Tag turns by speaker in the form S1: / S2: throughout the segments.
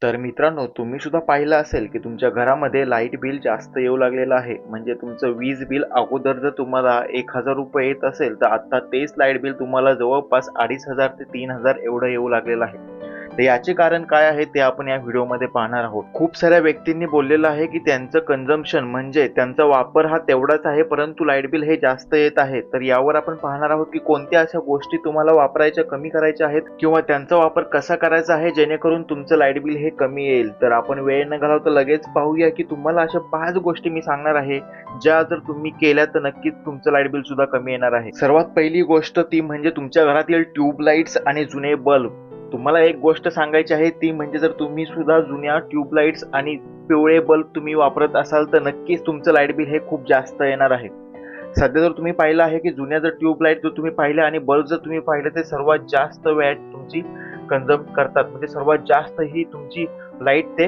S1: तर मित्रांनो, तुम्ही सुद्धा पाहिलं असेल की तुमच्या घरामध्ये लाईट बिल जास्त येऊ लागलेलं आहे. म्हणजे तुमचं वीज बिल अगोदर जर तुम्हाला ₹1000 येत असेल, तर आता तेच लाईट बिल तुम्हाला जवळपास 2500 ते 3000 एवढं येऊ लागलेलं आहे. तर याचे कारण काय आहे ते आपण या व्हिडिओमध्ये पाहणार आहोत. खूप साऱ्या व्यक्तींनी बोललेलं आहे की त्यांचं कन्झम्पशन म्हणजे त्यांचा वापर हा तेवढाच आहे, परंतु लाईट बिल हे जास्त येत आहे. तर यावर आपण पाहणार आहोत की कोणत्या अशा गोष्टी तुम्हाला वापरायच्या कमी करायच्या आहेत किंवा त्यांचा वापर कसा करायचा आहे जेणेकरून तुमचं लाईट बिल हे कमी येईल. तर आपण वेळ न घालवता लगेच पाहूया की तुम्हाला अशा 5 गोष्टी मी सांगणार आहे, ज्या जर तुम्ही केल्या तर नक्कीच तुमचं लाईट बिल सुद्धा कमी येणार आहे. सर्वात पहिली गोष्ट ती म्हणजे तुमच्या घरातील ट्यूबलाईट्स आणि जुने बल्ब. तुम्हाला एक गोष्ट सांगायची आहे ती म्हणजे जर तुम्ही सुद्धा जुन्या ट्यूबलाईट्स आणि पिवळे बल्ब तुम्ही वापरत असाल तर नक्कीच तुमचं लाईट बिल हे खूप जास्त येणार आहे. सध्या जर तुम्ही पाहिलं आहे की जुन्या जर ट्यूबलाईट जर तुम्ही पाहिल्या आणि बल्ब जर तुम्ही पाहिलं ते सर्वात जास्त वॅट तुमची कंझ्युम करतात, म्हणजे सर्वात जास्त ही तुमची लाईट ते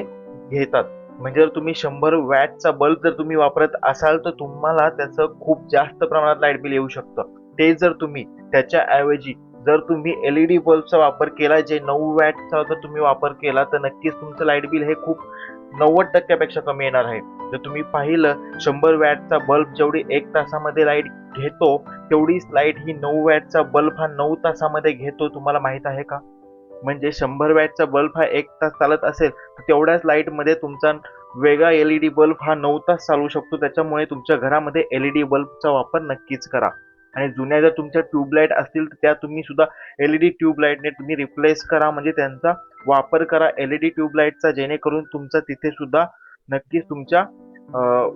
S1: घेतात. म्हणजे जर तुम्ही 100 वॅटचा बल्ब जर तुम्ही वापरत असाल तर तुम्हाला त्याचं खूप जास्त प्रमाणात लाईट बिल येऊ शकतं. ते जर तुम्ही त्याच्या ऐवजी जर तुम्ही एलईडी बल्बचा वापर केला, जे 9 वॅटचा जर तुम्ही वापर केला तर नक्कीच तुमचं लाईट बिल हे खूप 90% पेक्षा कमी येणार आहे. जर तुम्ही पाहिलं 100 वॅटचा बल्ब जेवढी 1 तासामध्ये लाईट घेतो, तेवढीच लाईट ही 9 वॅटचा बल्ब हा 9 तासामध्ये घेतो. तुम्हाला माहित आहे का? म्हणजे 100 वॅटचा बल्ब हा 1 तास चालत असेल, तर तेवढ्याच लाईटमध्ये तुमचा वेगळा एलईडी बल्ब हा 9 तास चालू शकतो. त्याच्यामुळे तुमच्या घरामध्ये एलईडी बल्बचा वापर नक्कीच करा. आणि जुन्या जर तुमच्या ट्यूबलाईट असतील तर त्या तुम्ही सुद्धा एलईडी ट्यूबलाईटने तुम्ही रिप्लेस करा, म्हणजे त्यांचा वापर करा एलईडी ट्यूबलाईटचा, जेणेकरून तुमचा तिथे सुद्धा नक्कीच तुमच्या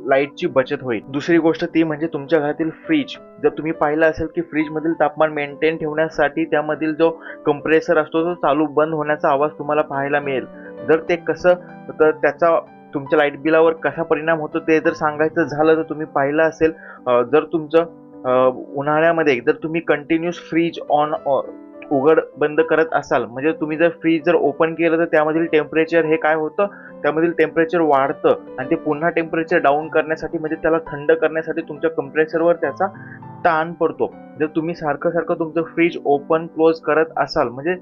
S1: लाईटची बचत होईल. दुसरी गोष्ट ती म्हणजे तुमच्या घरातील फ्रीज. जर तुम्ही पाहिलं असेल की फ्रीजमधील तापमान मेंटेन ठेवण्यासाठी त्यामधील जो कंप्रेसर असतो तो चालू बंद होण्याचा आवाज तुम्हाला पाहायला मिळेल. जर ते कसं, तर त्याचा तुमच्या लाईट बिलावर कसा परिणाम होतो ते जर सांगायचं झालं तर तुम्ही पाहिलं असेल, जर तुमचं उन्हाळ्यामध्ये जर तुम्ही कंटिन्यूस फ्रीज ऑन उघड बंद करत असाल, म्हणजे तुम्ही जर फ्रीज जर ओपन केलं तर त्यामधील टेम्परेचर हे काय होतं, त्यामधील टेम्परेचर वाढतं आणि ते पुन्हा टेम्परेचर डाऊन करण्यासाठी म्हणजे त्याला थंड करण्यासाठी तुमच्या कंप्रेसरवर त्याचा ताण पडतो. जर तुम्ही सारखं सारखं तुमचं फ्रीज ओपन क्लोज करत असाल, म्हणजे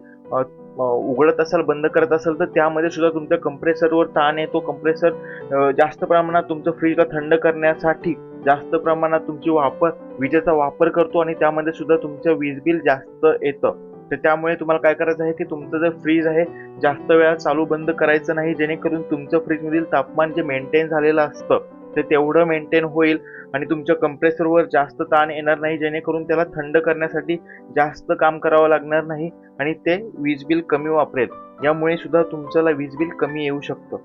S1: उघडत असाल बंद करत असाल, तर त्यामध्ये सुद्धा तुमच्या कंप्रेसरवर ताण येतो. कंप्रेसर जास्त प्रमाणात तुमचं फ्रीजला थंड करण्यासाठी जास्त प्रमाणात तुमची विजेचा वापर करतो आणि त्यामध्ये सुद्धा तुमचं वीज बिल जास्त येतं. तर त्यामुळे तुम्हाला काय करायचं आहे की तुमचं जर फ्रीज आहे जास्त वेळा चालू बंद करायचं नाही, जेणेकरून तुमचं फ्रीजमधील तापमान जे मेंटेन झालेलं असतं ते तेवढं मेंटेन होईल आणि तुमच्या कंप्रेसरवर जास्त ताण येणार नाही, जेणेकरून त्याला थंड करण्यासाठी जास्त काम करावं लागणार नाही आणि ते वीज बिल कमी वापरेल. यामुळे सुद्धा तुमच्याला वीज बिल कमी येऊ शकतं.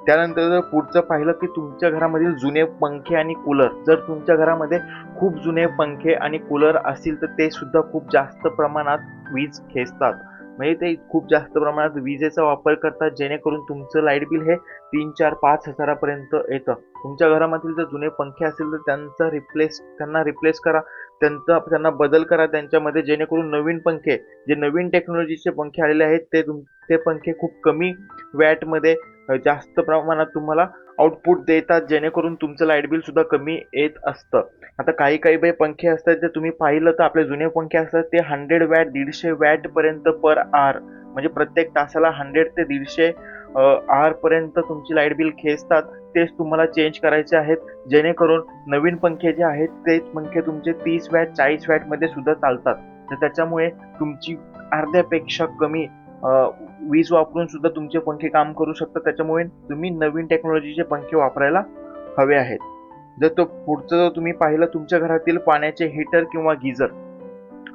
S1: त्यानंतर जर पुढचं पाहिलं की तुमच्या घरामधील जुने पंखे आणि कूलर. जर तुमच्या घरामध्ये खूप जुने पंखे आणि कूलर असतील तर ते सुद्धा खूप जास्त प्रमाणात वीज खेचतात. म्हणजे ते खूप जास्त प्रमाणात विजेचा वापर करतात, जेणेकरून तुमचं लाईट बिल हे 3, 4, 5 हजारापर्यंत येतं. तुमच्या घरामधील जर जुने पंखे असतील तर त्यांना रिप्लेस करा. त्यांना बदल करा त्यांच्यामध्ये, जेणेकरून नवीन पंखे, जे नवीन टेक्नॉलॉजीचे पंखे आलेले आहेत ते पंखे खूप कमी वॅटमध्ये जास्त प्रमाणात तुम्हाला आउटपुट देतात, जेणेकरून तुमचं लाईट बिल सुद्धा कमी येत असतं. आता काही पंखे असतात जे तुम्ही पाहिलं तर आपले जुने पंखे असतात ते 100 वॅट 150 वॅट पर्यंत पर आवर, म्हणजे प्रत्येक तासाला 100 ते 150 आवर पर्यंत तुमची लाईट बिल खेचतात. तेच तुम्हाला चेंज करायचे आहेत, जेणेकरून नवीन पंखे जे आहेत तेच पंखे तुमचे 30 वॅट 40 वॅट मध्ये सुद्धा चालतात. तर त्याच्यामुळे तुमची अर्ध्यापेक्षा कमी वीज वापरून सुद्धा तुमचे पंखे काम करू शकतात. त्याच्यामुळे तुम्ही नवीन टेक्नॉलॉजीचे पंखे वापरायला हवे आहेत. जर तो पुढचं जर तुम्ही पाहिलं तुमच्या घरातील पाण्याचे हीटर किंवा गिझर.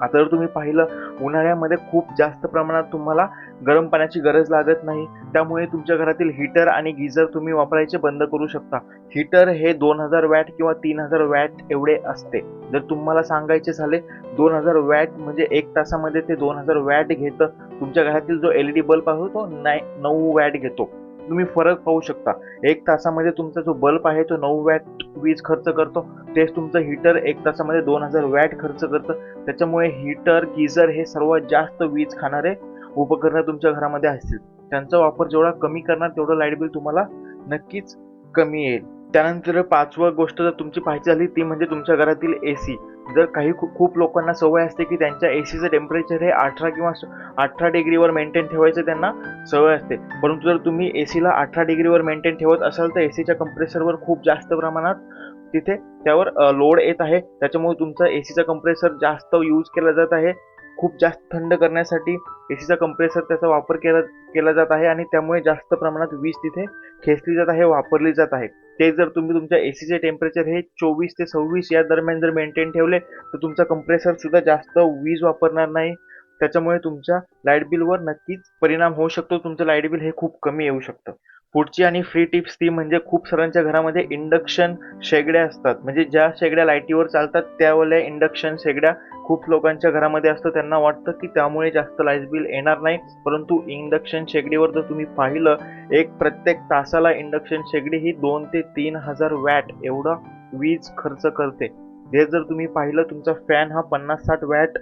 S1: आता जर तुम्ही पाहिलं उन्हाळ्यामध्ये खूप जास्त प्रमाणात तुम्हाला गरम पाण्याची गरज लागत नाही, त्यामुळे तुमच्या घरातील हीटर आणि गिझर तुम्ही वापरायचे बंद करू शकता. हीटर हे 2000 वॅट किंवा 3000 वॅट एवढे असते. जर तुम्हाला सांगायचे झाले 2000 वॅट म्हणजे 1 तासामध्ये ते 2000 वॅट घेतं. तुमच्या घरातील जो एलईडी बल्ब आहे तो 9 वॅट घेतो. तुम्ही फरक पाहू शकता. 1 तासामध्ये तुमचा जो बल्ब आहे तो 9 वॅट वीज खर्च करतो, तेच तुमचं हीटर 1 तासामध्ये 2000 वॅट खर्च करतं. त्याच्यामुळे हीटर, गीझर हे सर्वात जास्त वीज खाणारे उपकरणं तुमच्या घरामध्ये असतील. त्यांचा वापर जेवढा कमी करणार तेवढं लाईट बिल तुम्हाला नक्कीच कमी येईल. त्यानंतर 5वी गोष्ट जर तुमची पाहायची झाली ती म्हणजे तुमच्या घरातील एसी. जर काही खूप लोकांना सवय असते की त्यांच्या एसीचं टेम्परेचर हे 18 किंवा 18 डिग्रीवर मेंटेन ठेवायचं त्यांना सवय असते, परंतु जर तुम्ही एसीला 18 डिग्रीवर मेंटेन ठेवत असाल तर एसीच्या कंप्रेसरवर खूप जास्त प्रमाणात तिथे त्यावर लोड येत आहे, त्याच्यामुळे तुमचा एसीचा कंप्रेसर जास्त यूज केला जात आहे. खूप जास्त थंड करण्यासाठी एसीचा कंप्रेसर त्याचा वापर केला जात आहे आणि त्यामुळे जास्त प्रमाणात वीज तिथे खेचली जात आहे, वापरली जात आहे. ते जर तुम्ही तुमच्या एसीचे टेम्परेचर हे 24 ते 26 या दरम्यान जर मेंटेन ठेवले तर तुमचा कंप्रेसर सुद्धा जास्त वीज वापरणार नाही. त्याच्यामुळे तुमच्या लाईट बिलवर नक्कीच परिणाम होऊ शकतो. तुमचं लाईट बिल हे खूप कमी येऊ शकतं. पुढची आणि फ्री टिप्स ती म्हणजे खूप सर्वांच्या घरामध्ये इंडक्शन शेगड्या असतात, म्हणजे ज्या शेगड्या लाईटीवर चालतात त्यावाल्या इंडक्शन शेगड्या खूप लोकांच्या घरामध्ये असतं. त्यांना वाटतं की त्यामुळे जास्त लाईट बिल येणार नाही, परंतु इंडक्शन शेगडीवर जर तुम्ही पाहिलं, प्रत्येक तासाला इंडक्शन शेगडी ही 2 ते 3,000 वॅट एवढा वीज खर्च करते. हे जर तुम्ही पाहिलं, तुमचा फॅन हा 50-60 वॅट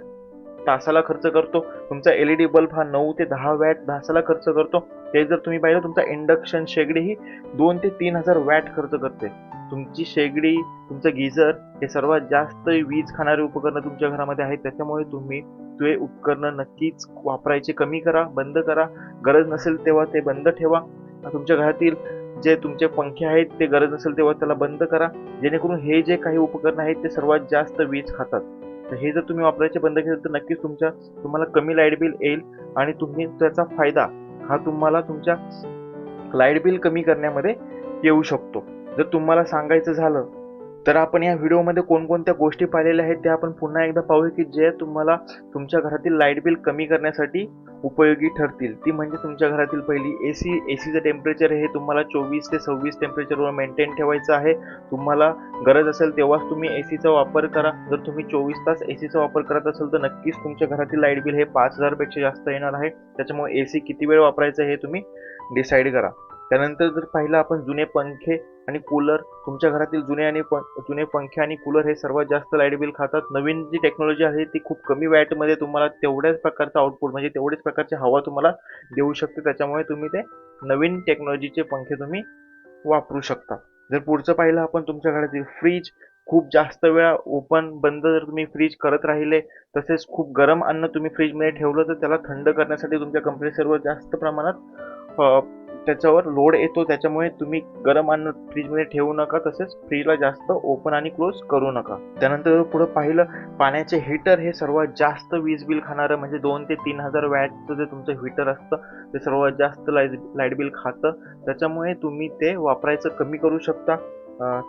S1: तासाला खर्च करतो, तुमचा LED बल्ब हा 9 ते 10 वॅट तासाला खर्च करतो. ते जर तुम्ही पाहिलं, तुमचा इंडक्शन शेगडी ही 2 ते 3,000 वॅट खर्च करते. तुमची शेगडी, तुमचं गिझर हे सर्वात जास्त वीज खाणारे उपकरणं तुमच्या घरामध्ये आहेत. त्याच्यामुळे तुम्ही ते उपकरणं नक्कीच वापरायचे कमी करा, बंद करा. गरज नसेल तेव्हा ते बंद ठेवा. तुमच्या घरातील जे तुमचे पंखे आहेत ते गरज नसेल तेव्हा त्याला बंद करा, जेणेकरून हे जे काही उपकरणं आहेत ते सर्वात जास्त वीज खातात. तर हे जर तुम्ही वापरायचे बंद केले तर नक्कीच तुम्हाला कमी लाईट बिल येईल आणि तुम्ही त्याचा फायदा हा तुम्हाला तुमच्या लाईट बिल कमी करण्यामध्ये येऊ शकतो. जर तुम्हाला सांगायचं झालं तर आपण या व्हिडिओमध्ये कोणकोणत्या गोष्टी पाहिलेल्या आहेत त्या आपण पुन्हा एकदा पाहूया की जे तुम्हाला तुमच्या घरातील लाईट बिल कमी करण्यासाठी उपयोगी ठरतील. ती म्हणजे तुमच्या घरातील पहिली एसीचं टेम्परेचर हे तुम्हाला 24 ते 26 टेम्परेचरवर मेंटेन ठेवायचं आहे. तुम्हाला गरज असेल तेव्हाच तुम्ही एसीचा वापर करा. जर तुम्ही 24 तास एसीचा वापर करत असाल तर नक्कीच तुमच्या घरातील लाईट बिल हे 5,000 पेक्षा जास्त येणार आहे. त्याच्यामुळे एसी किती वेळ वापरायचं हे तुम्ही डिसाईड करा. त्यानंतर जर पाहिलं आपण जुने पंखे आणि कूलर, तुमच्या घरातील जुने पंखे आणि कूलर हे सर्वात जास्त लाईट बिल खातात. नवीन जी टेक्नॉलॉजी आहे ती खूप कमी वॅटमध्ये तुम्हाला तेवढ्याच प्रकारचा आउटपुट म्हणजे तेवढ्याच प्रकारची हवा तुम्हाला देऊ शकते. त्याच्यामुळे तुम्ही ते नवीन टेक्नॉलॉजीचे पंखे तुम्ही वापरू शकता. जर पुढचं पाहिलं आपण तुमच्या घरातील फ्रीज, खूप जास्त वेळा ओपन बंद जर तुम्ही फ्रीज करत राहिले, तसेच खूप गरम अन्न तुम्ही फ्रीजमध्ये ठेवलं तर त्याला थंड करण्यासाठी तुमच्या कंप्रेसरवर जास्त प्रमाणात त्याच्यावर लोड येतो. त्याच्यामुळे तुम्ही गरम अन्न फ्रीजमध्ये ठेवू नका, तसेच फ्रीजला जास्त ओपन आणि क्लोज करू नका. त्यानंतर पुढे पाहिलं, पाण्याचे हीटर हे सर्वात जास्त वीज बिल खाणारं म्हणजे 2 ते 3,000 वॅटचं जे तुमचं हीटर असतं ते सर्वात जास्त लाईट बिल खातं. त्याच्यामुळे तुम्ही ते वापरायचं कमी करू शकता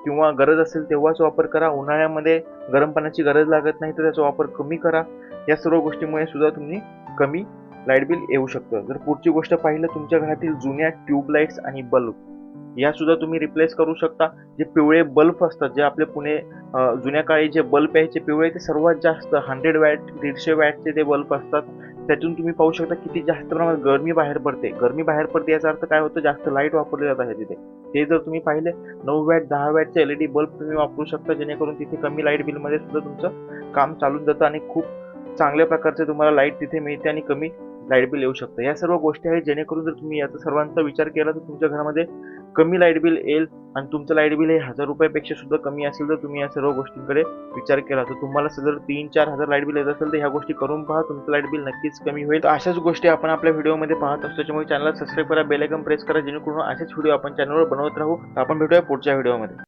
S1: किंवा गरज असेल तेव्हाच वापर करा. उन्हाळ्यामध्ये गरम पाण्याची गरज लागत नाही तर त्याचा वापर कमी करा. या सर्व गोष्टीमुळे सुद्धा तुम्ही कमी लाईट बिल येऊ शकतं. जर पुढची गोष्ट पाहिलं, तुमच्या घरातील जुन्या ट्यूबलाईट्स आणि बल्ब या सुद्धा तुम्ही रिप्लेस करू शकता. जे पिवळे बल्ब असतात, जे आपले जुन्या काळी जे बल्ब यायचे पिवळे, ते सर्वात जास्त 100 वॅट 150 वॅटचे ते बल्ब असतात. त्यातून तुम्ही पाहू शकता किती जास्त प्रमाणात गरमी बाहेर पडते. याचा अर्थ काय होतं, जास्त लाईट वापरली जात आहे तिथे. ते जर तुम्ही पाहिले 9 वॅट 10 वॅटचे LED बल्ब तुम्ही वापरू शकता, जेणेकरून तिथे कमी लाईट बिलमध्ये सुद्धा तुमचं काम चालून जातं आणि खूप चांगल्या प्रकारचे तुम्हाला लाईट तिथे मिळते आणि कमी लाईट बिल येऊ शकतं. या सर्व गोष्टी आहेत जेणेकरून जर तुम्ही याचा सर्वांचा विचार केला तर तुमच्या घरामध्ये कमी लाईट बिल येईल आणि तुमचं लाईट बिल हे 1,000 रुपयापेक्षा सुद्धा कमी असेल तर तुम्ही या सर्व गोष्टींकडे विचार केला तर तुम्हाला जर 3-4 हजार लाईट बिल येत असेल तर ह्या गोष्टी करून पहा, तुमचं लाईट बिल नक्कीच कमी होईल. अशाच गोष्टी आपण आपल्या व्हिडिओमध्ये पाहत असतो, त्याच्यामुळे चॅनलला सबस्क्राईब करा, बेल आयकॉन प्रेस करा, जेणेकरून असेच व्हिडिओ आपण चॅनलवर बनवत राहू. आपण भेटूया पुढच्या व्हिडिओमध्ये.